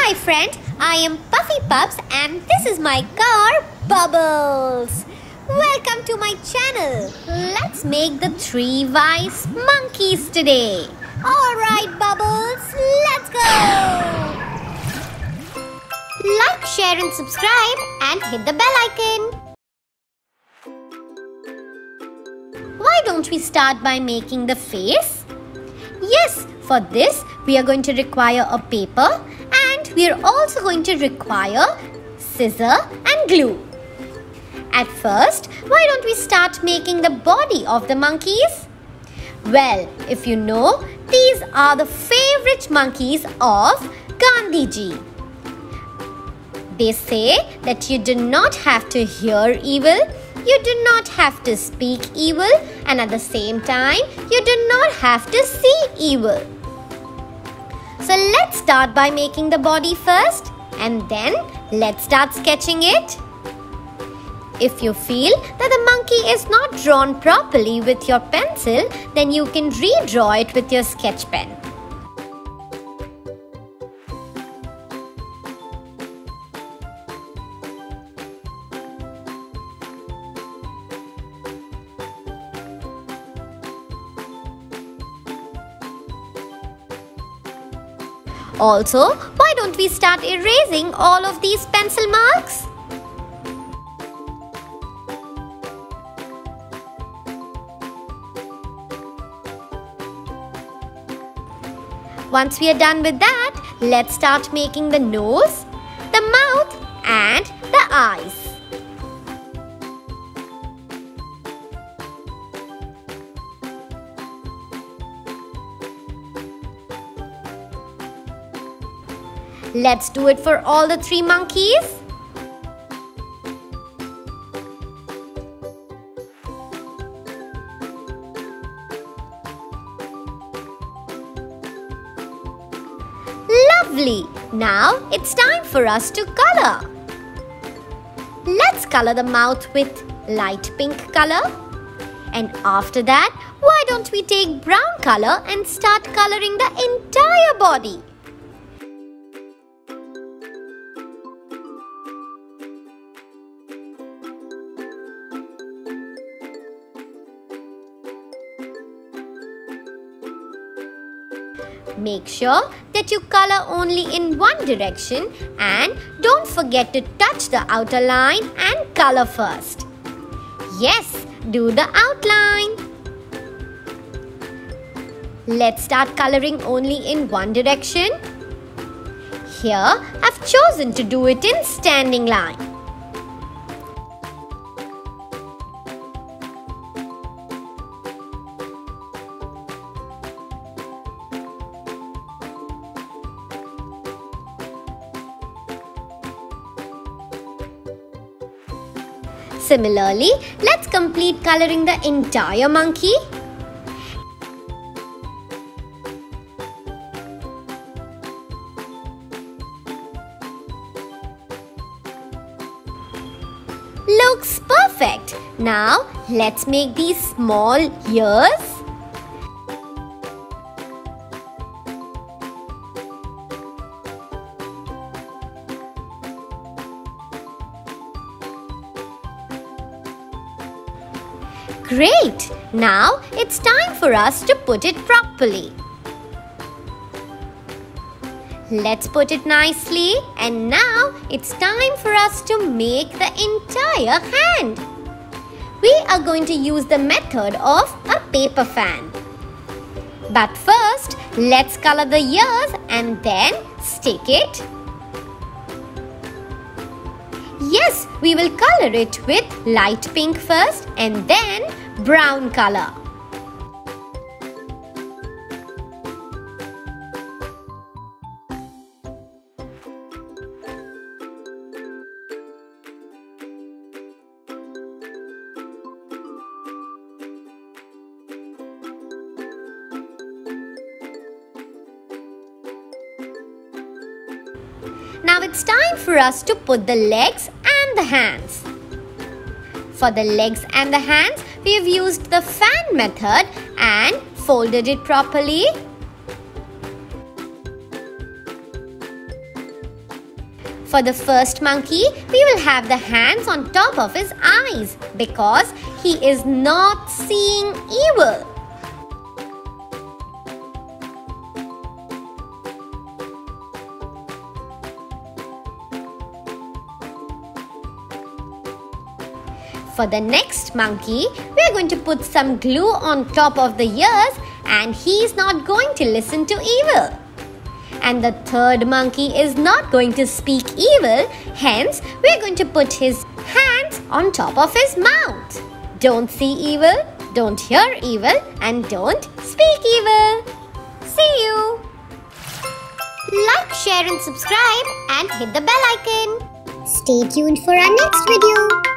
Hi friend, I am Puffy Pups and this is my car Bubbles. Welcome to my channel. Let's make the 3 wise monkeys today. Alright Bubbles, let's go. Like, share and subscribe and hit the bell icon. Why don't we start by making the face? Yes, for this we are going to require a paper and we are also going to require scissor and glue. At first, why don't we start making the body of the monkeys? Well, if you know, these are the favorite monkeys of Gandhiji. They say that you do not have to hear evil, you do not have to speak evil, and at the same time, you do not have to see evil. So let's start by making the body first and then let's start sketching it. If you feel that the monkey is not drawn properly with your pencil, then you can redraw it with your sketch pen. Also, why don't we start erasing all of these pencil marks? Once we are done with that, let's start making the nose, the mouth and the eyes. Let's do it for all the 3 monkeys. Lovely! Now it's time for us to color. Let's color the mouth with light pink color. And after that, why don't we take brown color and start coloring the entire body? Make sure that you color only in one direction and don't forget to touch the outer line and color first. Yes, do the outline. Let's start coloring only in one direction. Here, I've chosen to do it in standing line. Similarly, let's complete coloring the entire monkey. Looks perfect. Now, let's make these small ears. Great! Now it's time for us to put it properly. Let's put it nicely and now it's time for us to make the entire hand. We are going to use the method of a paper fan. But first, let's color the ears and then stick it. Yes, we will color it with light pink first and then brown color. Now it's time for us to put the legs and the hands. For the legs and the hands, we have used the fan method and folded it properly. For the first monkey, we will have the hands on top of his eyes because he is not seeing evil. For the next monkey, we are going to put some glue on top of the ears and he is not going to listen to evil. And the third monkey is not going to speak evil, hence we are going to put his hands on top of his mouth. Don't see evil, don't hear evil, and don't speak evil. See you! Like, share and subscribe and hit the bell icon. Stay tuned for our next video.